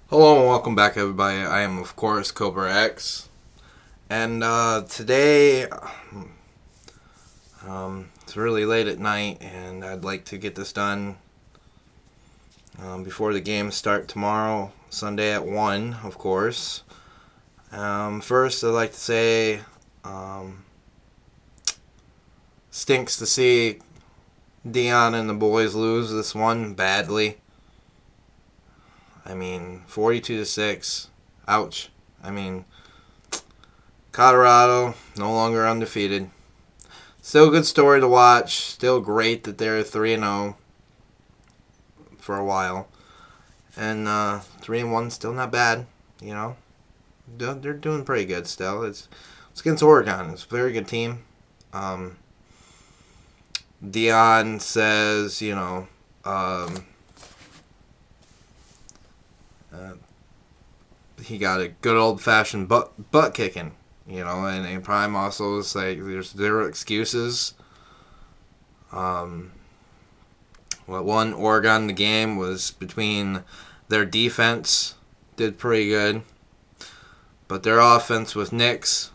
Hello and welcome back, everybody. I am, of course, Cobra X, and today it's really late at night, and I'd like to get this done before the games start tomorrow, Sunday at 1, of course. First, I'd like to say um, stinks to see Dion and the boys lose this one badly. 42-6. Ouch. I mean, Colorado no longer undefeated. Still a good story to watch. Still great that they're 3-0 for a while. And 3-1 still not bad, you know. They're doing pretty good still. It's against Oregon. It's a very good team. Dion says, uh, he got a good old fashioned butt kicking, and Prime also was like, there's zero excuses. What won Oregon the game was between their defense, did pretty good, but their offense with Nix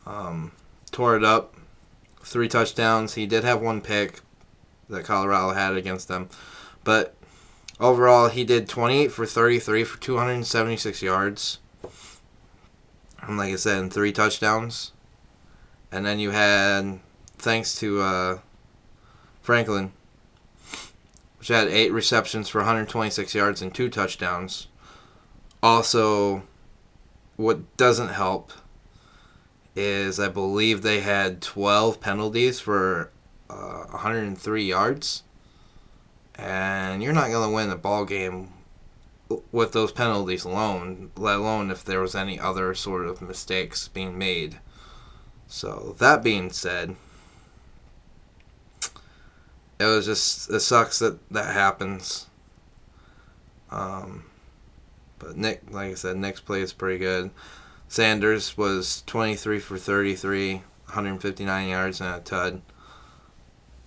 tore it up. 3 touchdowns. He did have 1 pick that Colorado had against them, but overall he did 28 for 33 for 276 yards. And like I said, and 3 touchdowns. And then you had, thanks to Franklin, which had 8 receptions for 126 yards and 2 touchdowns. Also, what doesn't help is I believe they had 12 penalties for 103 yards. And you're not going to win a ball game with those penalties alone, let alone if there was any other sort of mistakes being made. So, that being said, it sucks that happens. But Nick, like I said, Nick's play is pretty good. Sanders was 23 for 33, 159 yards and a tud.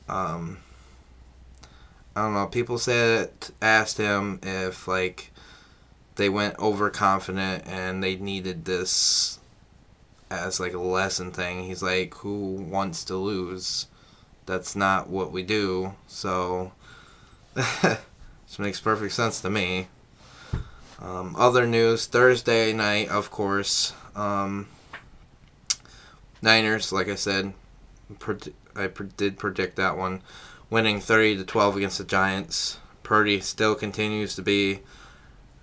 I don't know. People asked him if they went overconfident and they needed this as a lesson thing. He's like, who wants to lose? That's not what we do. So, this makes perfect sense to me. Other news, Thursday night, of course. Niners, like I said, did predict that one, winning 30-12 against the Giants. Purdy still continues to be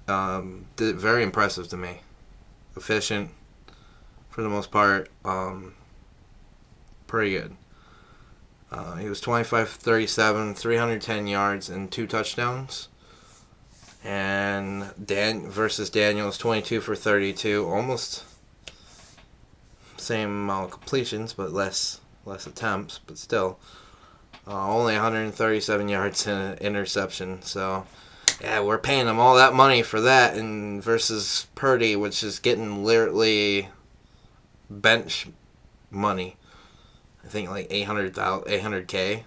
very impressive to me. Efficient, for the most part. Pretty good. He was 25-37, 310 yards, and 2 touchdowns. And versus Daniels, 22 for 32, almost same amount of completions, but less attempts, but still. Only 137 yards and an interception. So, yeah, we're paying them all that money for that, and versus Purdy, which is getting literally bench money. I think like $800K.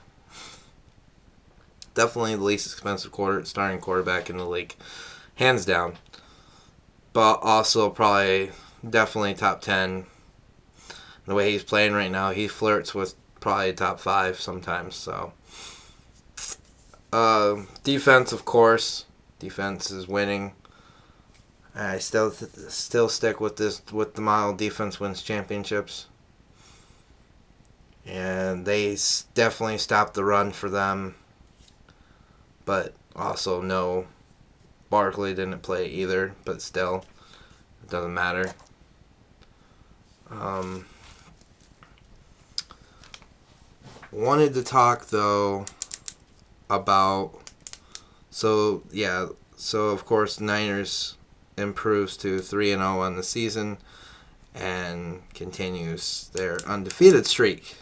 Definitely the least expensive starting quarterback in the league, hands down. But also probably definitely top 10. The way he's playing right now, he flirts with probably top 5 sometimes. So, defense, of course, defense is winning. I still stick with this, with the model defense wins championships. And they definitely stopped the run for them. But also, no, Barkley didn't play either, but still, it doesn't matter. Wanted to talk, though, about, so of course, Niners improves to 3-0 on the season and continues their undefeated streak.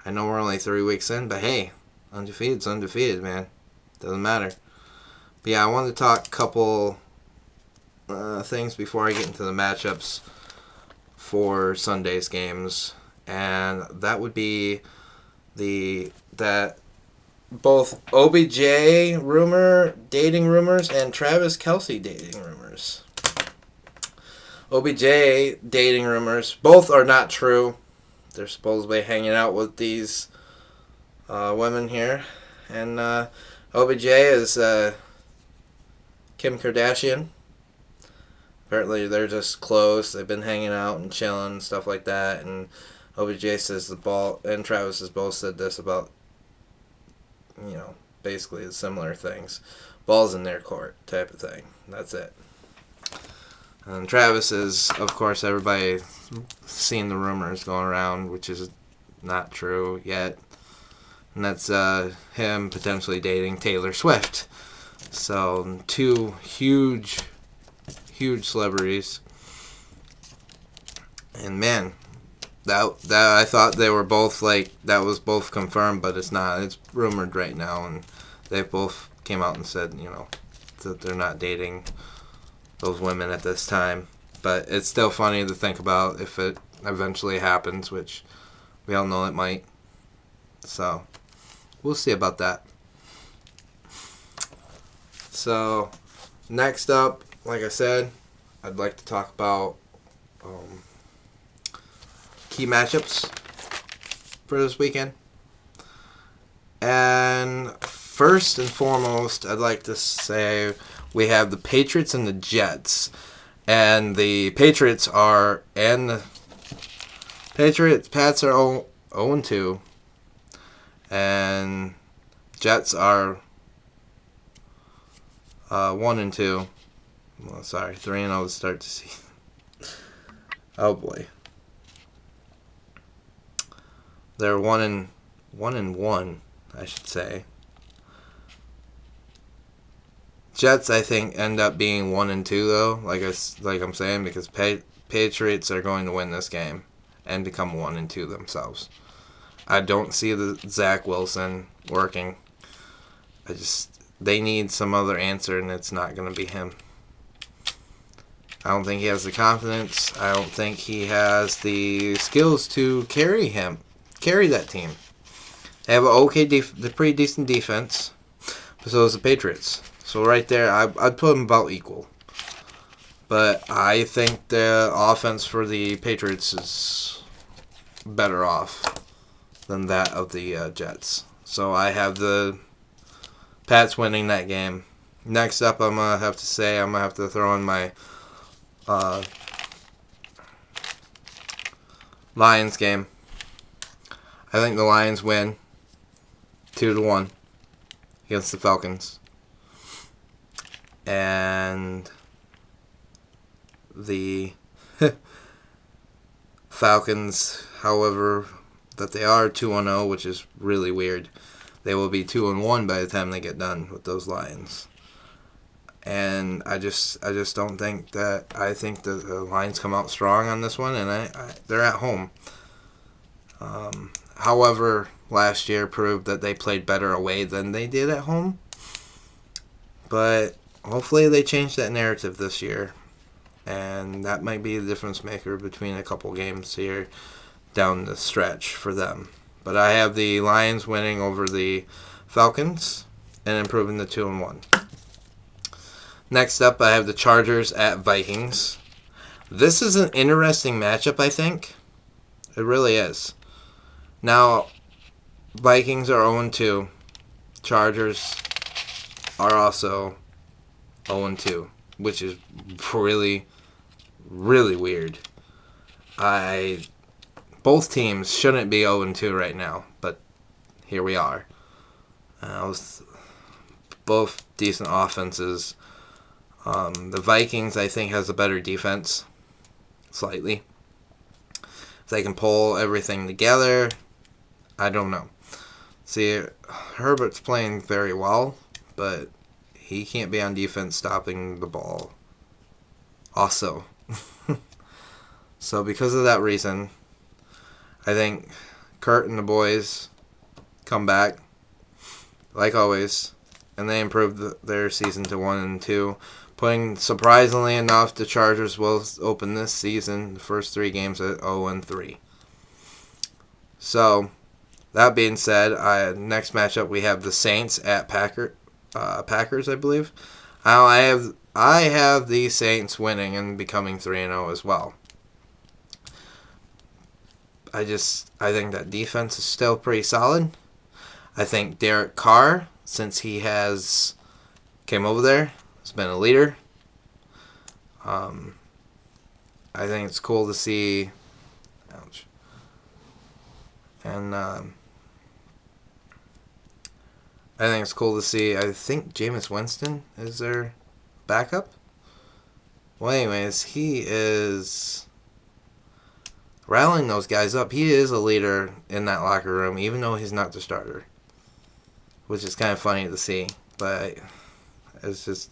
I know we're only 3 weeks in, but hey, undefeated's undefeated, man. Doesn't matter. But yeah, I wanted to talk a couple things before I get into the matchups for Sunday's games, and that would be that both OBJ dating rumors and Travis Kelce dating rumors. OBJ dating rumors, both are not true. They're supposedly hanging out with these women here. And OBJ is Kim Kardashian. Apparently they're just close. They've been hanging out and chilling and stuff like that. And OBJ says the ball, and Travis has both said this about, basically similar things. Ball's in their court type of thing. That's it. And Travis is, of course, everybody seen the rumors going around, which is not true yet. And that's him potentially dating Taylor Swift. So, two huge celebrities. And man, that I thought they were both that was both confirmed, but it's not. It's rumored right now, and they both came out and said, that they're not dating those women at this time. But it's still funny to think about if it eventually happens, which we all know it might. So, we'll see about that. So, next up, like I said, I'd like to talk about key matchups for this weekend. And first and foremost, I'd like to say we have the Patriots and the Jets. And the Pats are 0-2. And Jets are 1-2. Well, sorry, 3-0 to start the season. Oh boy. They're 1-1, I should say. Jets, I think, end up being 1-2 though. Like I'm saying, because Patriots are going to win this game and become 1-2 themselves. I don't see the Zach Wilson working. They need some other answer, and it's not going to be him. I don't think he has the confidence. I don't think he has the skills to carry that team. They have a pretty decent defense, but so does the Patriots. So right there, I'd put them about equal. But I think the offense for the Patriots is better off than that of the Jets. So I have the Pats winning that game. Next up, I'm going to have to throw in my Lions game. I think the Lions win 2-1 against the Falcons. And the Falcons, however, that they are 2-0, which is really weird. They will be 2-1 by the time they get done with those Lions. And I just don't think that. I think the Lions come out strong on this one, and they're at home. However, last year proved that they played better away than they did at home. But hopefully they change that narrative this year, and that might be the difference maker between a couple games here down the stretch for them. But I have the Lions winning over the Falcons and improving the 2-1. Next up, I have the Chargers at Vikings. This is an interesting matchup, I think. It really is. Now, Vikings are 0-2. Chargers are also 0-2, which is really, really weird. Both teams shouldn't be 0-2 right now, but here we are. Both decent offenses. The Vikings, I think, has a better defense, slightly. If they can pull everything together, I don't know. See, Herbert's playing very well, but he can't be on defense stopping the ball. Also. So because of that reason, I think Kurt and the boys come back, like always, and they improve their season to 1-2. Putting, surprisingly enough, the Chargers will open this season, the first 3 games, at 0-3. So, That being said, next matchup we have the Saints at Packers, I believe. I have the Saints winning and becoming 3-0 as well. I think that defense is still pretty solid. I think Derek Carr, since he has came over there, has been a leader. I think it's cool to see. Ouch. And I think it's cool to see. I think Jameis Winston is their backup. Well, anyways, he is rallying those guys up. He is a leader in that locker room, even though he's not the starter, which is kind of funny to see. But it's just,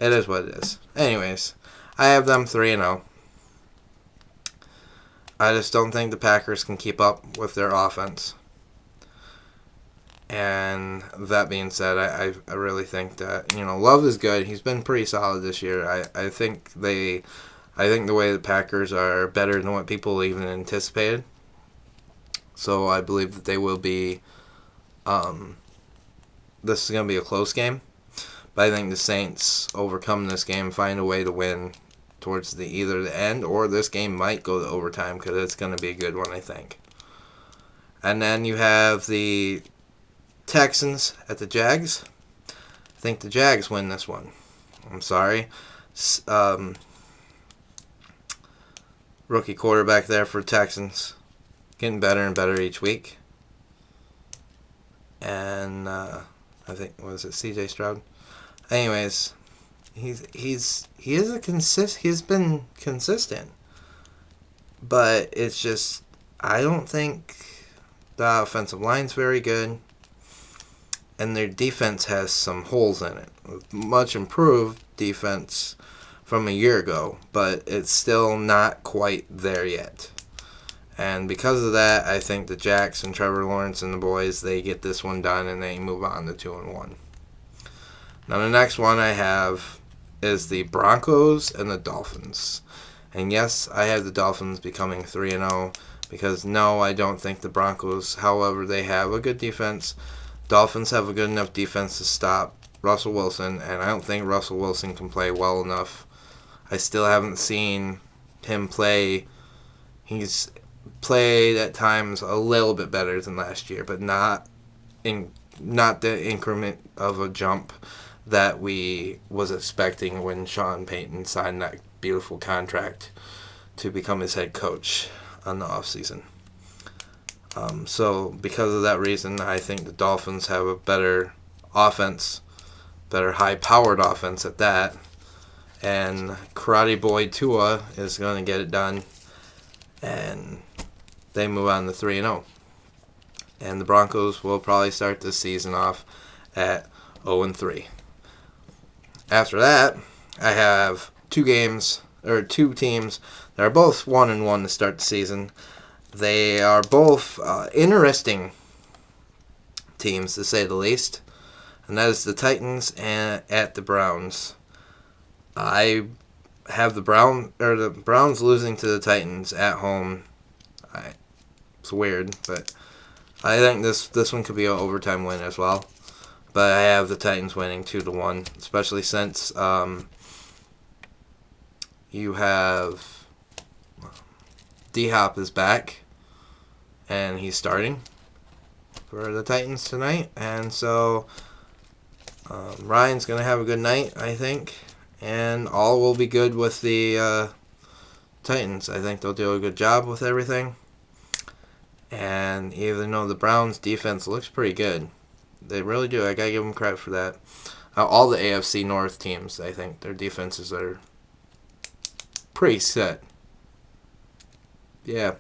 it is what it is. Anyways, I have them 3-0. I just don't think the Packers can keep up with their offense. And that being said, I really think that, Love is good. He's been pretty solid this year. I think the way the Packers are better than what people even anticipated. So I believe that they will be. This is going to be a close game, but I think the Saints overcome this game, find a way to win towards either the end, or this game might go to overtime because it's going to be a good one, I think. And then you have the Texans at the Jags. I think the Jags win this one. I'm sorry. Rookie quarterback there for Texans. Getting better and better each week. And I think, was it CJ Stroud? Anyways, he's been consistent. But it's just, I don't think the offensive line's very good. And their defense has some holes in it. Much improved defense from a year ago, but it's still not quite there yet. And because of that, I think the Jacks and Trevor Lawrence and the boys, they get this one done and they move on to 2-1. Now the next one I have is the Broncos and the Dolphins. And yes, I have the Dolphins becoming 3-0 because no, I don't think the Broncos, however, they have a good defense. Dolphins have a good enough defense to stop Russell Wilson, and I don't think Russell Wilson can play well enough. I still haven't seen him play. He's played at times a little bit better than last year, but not the increment of a jump that we was expecting when Sean Payton signed that beautiful contract to become his head coach on the offseason. So because of that reason, I think the Dolphins have a better offense, better high-powered offense at that. And Karate Boy Tua is going to get it done. And they move on to 3-0. And the Broncos will probably start this season off at 0-3. After that, I have two teams that are both 1-1 to start the season. They are both interesting teams, to say the least. And that is the Titans and at the Browns. I have the Browns losing to the Titans at home. It's weird, but I think this one could be an overtime win as well. But I have the Titans winning 2-1, especially since you have D-Hop is back, and he's starting for the Titans tonight. And so Ryan's going to have a good night, I think. And all will be good with the Titans. I think they'll do a good job with everything. And even though the Browns' defense looks pretty good, they really do. I got to give them credit for that. All the AFC North teams, I think, their defenses are pretty set. Yeah.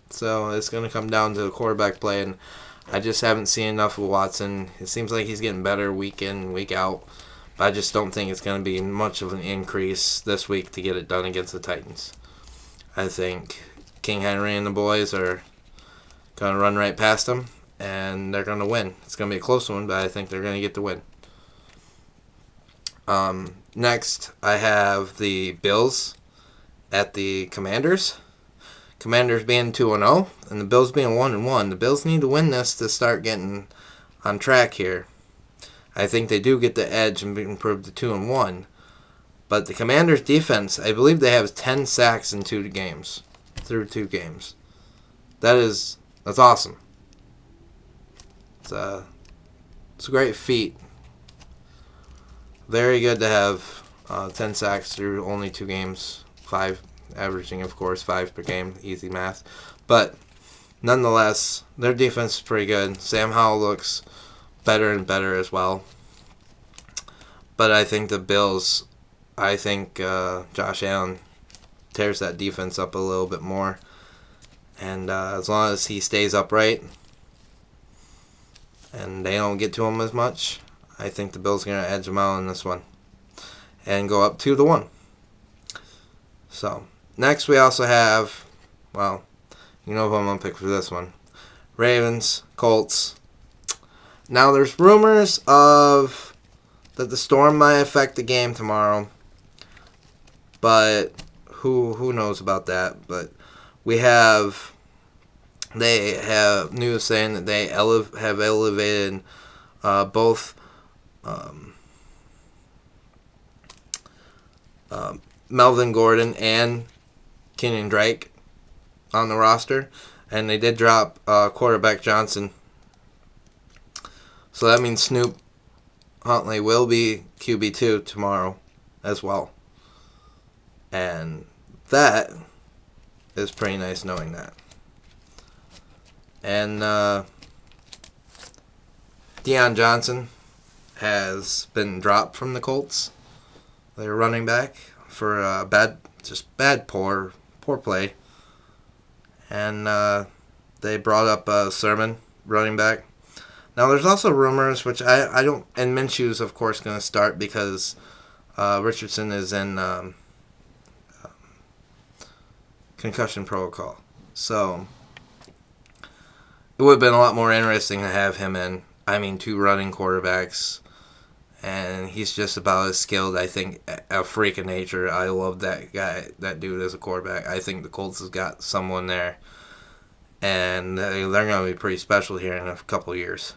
So it's going to come down to the quarterback play, and I just haven't seen enough of Watson. It seems like he's getting better week in, week out. But I just don't think it's going to be much of an increase this week to get it done against the Titans. I think King Henry and the boys are going to run right past them, and they're going to win. It's going to be a close one, but I think they're going to get the win. Next, I have the Bills at the Commanders. Commanders being 2-0 and the Bills being 1-1. The Bills need to win this to start getting on track here. I think they do get the edge and improve to 2-1. But the Commanders' defense, I believe they have 10 sacks in 2 games. Through 2 games. That's awesome. It's a great feat. Very good to have 10 sacks through only 2 games. 5, averaging, of course, 5 per game. Easy math. But nonetheless, their defense is pretty good. Sam Howell looks better and better as well. But I think the Bills, Josh Allen tears that defense up a little bit more. And as long as he stays upright and they don't get to him as much, I think the Bills are going to edge them out in this one and go up 2-1. So, next we also have, well, you know who I'm going to pick for this one. Ravens, Colts. Now, there's rumors of that the storm might affect the game tomorrow. But who knows about that? But they have news saying that they have elevated both Melvin Gordon and Kenyon Drake on the roster, and they did drop quarterback Johnson. So that means Snoop Huntley will be QB2 tomorrow as well. And that is pretty nice knowing that. And Deion Johnson has been dropped from the Colts. They're running back for poor play. And they brought up Sermon, running back. Now there's also rumors, which I don't, and Minshew's of course going to start because Richardson is in concussion protocol. So it would have been a lot more interesting to have him in. 2 running quarterbacks. And he's just about as skilled, I think, a freak of nature. I love that guy, that dude as a quarterback. I think the Colts has got someone there. And they're going to be pretty special here in a couple of years.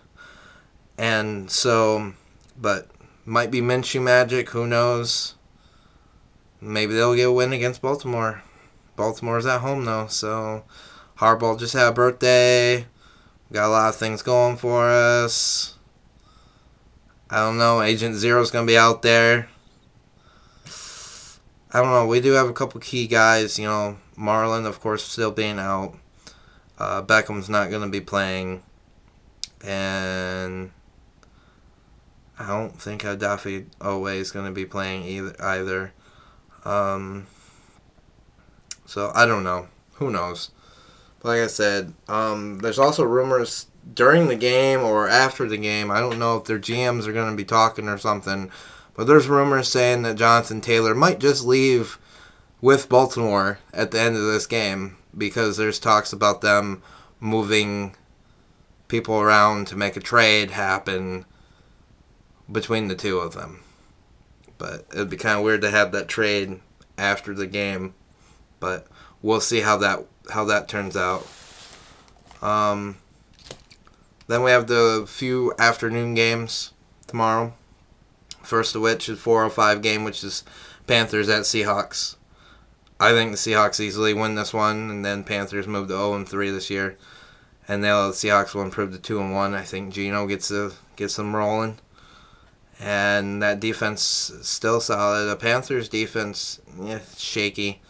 And so, but might be Minshew magic, who knows? Maybe they'll get a win against Baltimore. Baltimore's at home, though, so Harbaugh just had a birthday. Got a lot of things going for us. I don't know. Agent Zero's going to be out there. I don't know. We do have a couple key guys. Marlon, of course, still being out. Beckham's not going to be playing. And I don't think Adafi Owe is going to be playing either. So I don't know. Who knows? But like I said, there's also rumors during the game or after the game. I don't know if their GMs are going to be talking or something. But there's rumors saying that Jonathan Taylor might just leave with Baltimore at the end of this game because there's talks about them moving people around to make a trade happen between the two of them. But it would be kind of weird to have that trade after the game. But we'll see how that turns out. Then we have the few afternoon games tomorrow. First of which is 4:05 game, which is Panthers at Seahawks. I think the Seahawks easily win this one, and then Panthers move to 0-3 this year. And the Seahawks will improve to 2-1. I think Geno gets them rolling. And that defense is still solid. The Panthers defense, shaky.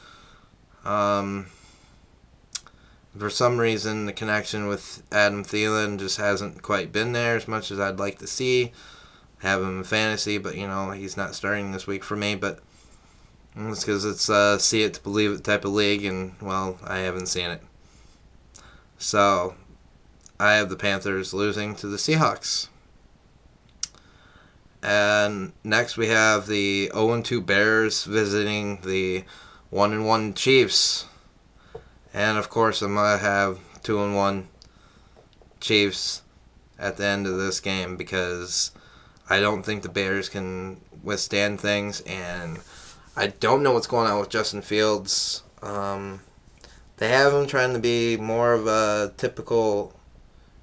For some reason, the connection with Adam Thielen just hasn't quite been there as much as I'd like to see. Have him in fantasy, but he's not starting this week for me. But it's because it's see it to believe it type of league, and well, I haven't seen it. So I have the Panthers losing to the Seahawks. And next we have the 0-2 Bears visiting the 1-1 Chiefs. And of course I'm going to have 2-1 Chiefs at the end of this game because I don't think the Bears can withstand things, and I don't know what's going on with Justin Fields. They have him trying to be more of a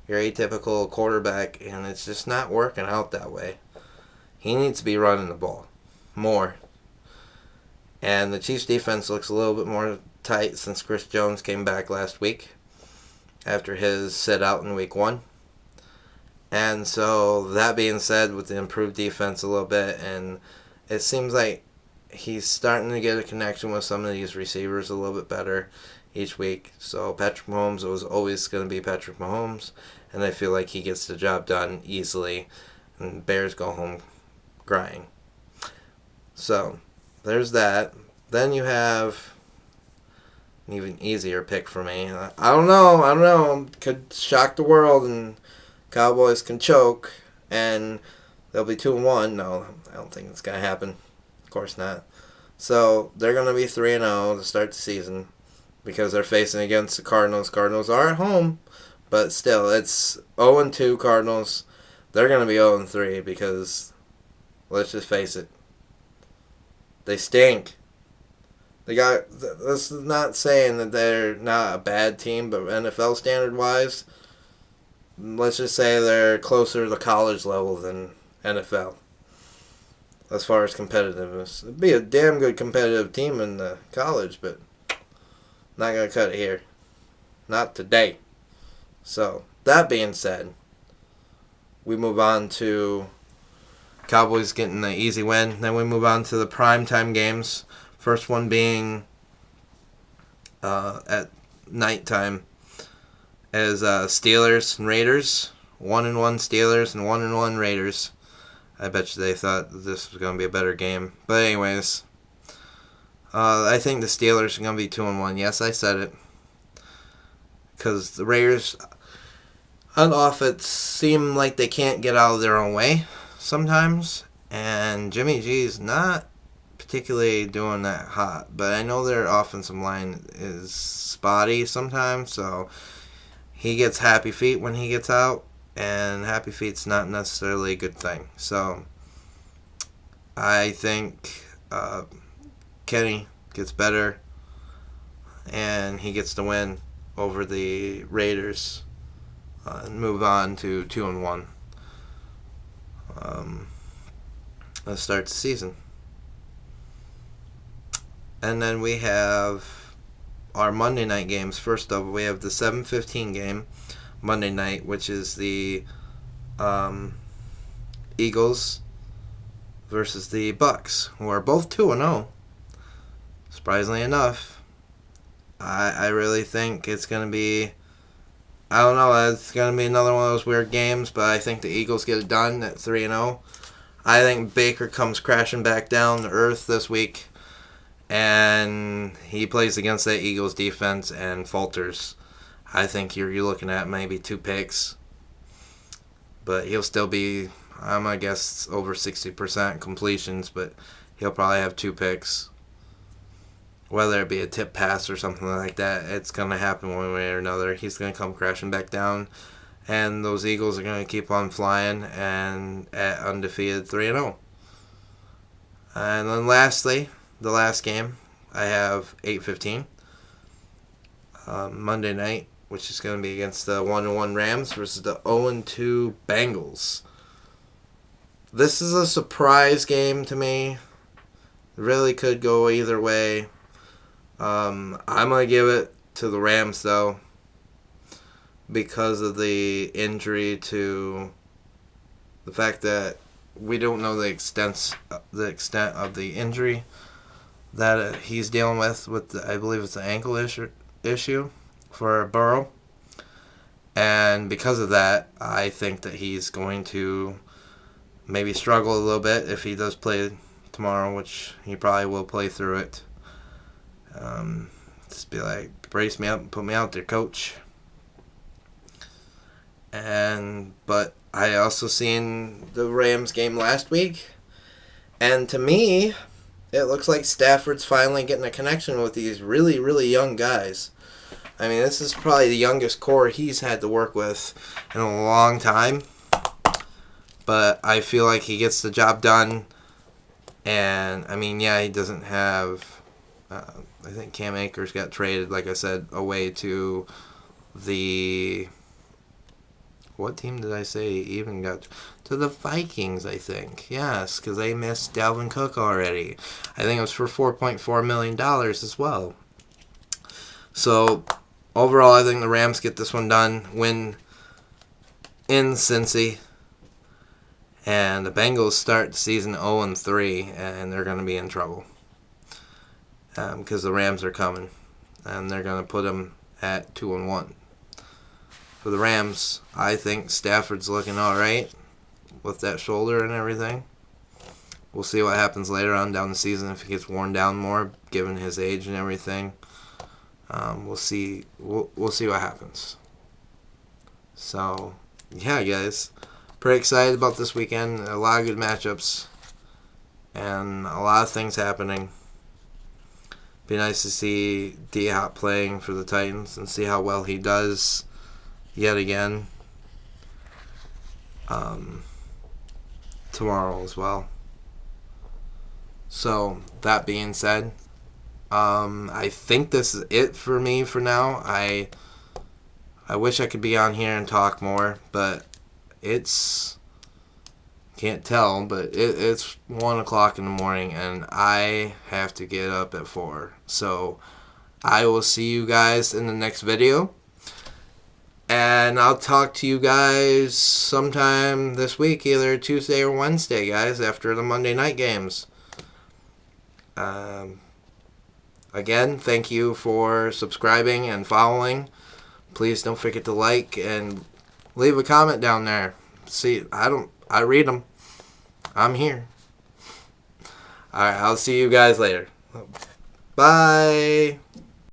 your atypical quarterback, and it's just not working out that way. He needs to be running the ball more. And the Chiefs' defense looks a little bit more tight since Chris Jones came back last week after his sit out in week 1. And so, that being said, with the improved defense a little bit, and it seems like he's starting to get a connection with some of these receivers a little bit better each week. So Patrick Mahomes was always going to be Patrick Mahomes, and I feel like he gets the job done easily, and Bears go home crying. So there's that. Then you have an even easier pick for me. I don't know. Could shock the world, and Cowboys can choke, and they'll be 2-1. No, I don't think it's going to happen. Of course not. So they're going to be 3-0 to start the season because they're facing against the Cardinals. Cardinals are at home, but still, it's 0-2 Cardinals. They're going to be 0-3 because, let's just face it, they stink. This is not saying that they're not a bad team, but NFL standard wise, let's just say they're closer to the college level than NFL. As far as competitiveness, it'd be a damn good competitive team in the college, but not gonna cut it here. Not today. So, that being said, we move on to Cowboys getting the easy win. Then we move on to the primetime games. First one being at nighttime as Steelers and Raiders. 1-1 Steelers and 1-1 Raiders. I bet you they thought this was going to be a better game. But anyways, I think the Steelers are going to be 2-1. Yes, I said it. Because the Raiders on offense seem like they can't get out of their own way sometimes. And Jimmy G's not particularly doing that hot. But I know their offensive line is spotty sometimes. So he gets happy feet when he gets out. And happy feet's not necessarily a good thing. So I think Kenny gets better, and he gets the win over the Raiders and move on to 2-1. Let's start the season. And then we have our Monday night games. First up, we have the 7:15 game Monday night, which is the Eagles versus the Bucks, who are both 2-0. Surprisingly enough, I really think it's going to be, I don't know, it's going to be another one of those weird games, but I think the Eagles get it done at 3-0. I think Baker comes crashing back down to earth this week, and he plays against that Eagles defense and falters. I think you're looking at maybe 2 picks, but he'll still be, I'm going to guess, over 60% completions, but he'll probably have 2 picks. Whether it be a tip pass or something like that, it's going to happen one way or another. He's going to come crashing back down, and those Eagles are going to keep on flying and at undefeated 3-0. And then lastly, the last game, I have 8:15 Monday night, which is going to be against the 1-1 Rams versus the 0-2 Bengals. This is a surprise game to me. It really could go either way. I'm going to give it to the Rams, though, because of the injury to the fact that we don't know the extent of the injury that he's dealing with I believe it's an ankle issue for Burrow. And because of that, I think that he's going to maybe struggle a little bit if he does play tomorrow, which he probably will play through it. Just be like, brace me up and put me out there, coach. But I also seen the Rams game last week, and to me, it looks like Stafford's finally getting a connection with these really, really young guys. I mean, this is probably the youngest core he's had to work with in a long time. But I feel like he gets the job done. And, I mean, yeah, he doesn't have I think Cam Akers got traded, like I said, away to the... What team did I say even got... To the Vikings, I think. Yes, because they missed Dalvin Cook already. I think it was for $4.4 million as well. So, overall, I think the Rams get this one done. Win in Cincy. And the Bengals start the season 0-3, and they're going to be in trouble. Because the Rams are coming. And they're going to put them at 2-1. For the Rams, I think Stafford's looking all right with that shoulder and everything. We'll see what happens later on down the season if he gets worn down more, given his age and everything. We'll see. We'll see what happens. So, yeah, guys, pretty excited about this weekend. A lot of good matchups and a lot of things happening. Be nice to see D-Hop playing for the Titans and see how well he does yet again tomorrow as well. So, that being said, I think this is it for me for now. I wish I could be on here and talk more, but it's... Can't tell, but it's 1 o'clock in the morning, and I have to get up at 4. So, I will see you guys in the next video. And I'll talk to you guys sometime this week, either Tuesday or Wednesday, guys, after the Monday night games. Again, thank you for subscribing and following. Please don't forget to like and leave a comment down there. See, I read them. I'm here. Alright, I'll see you guys later. Bye.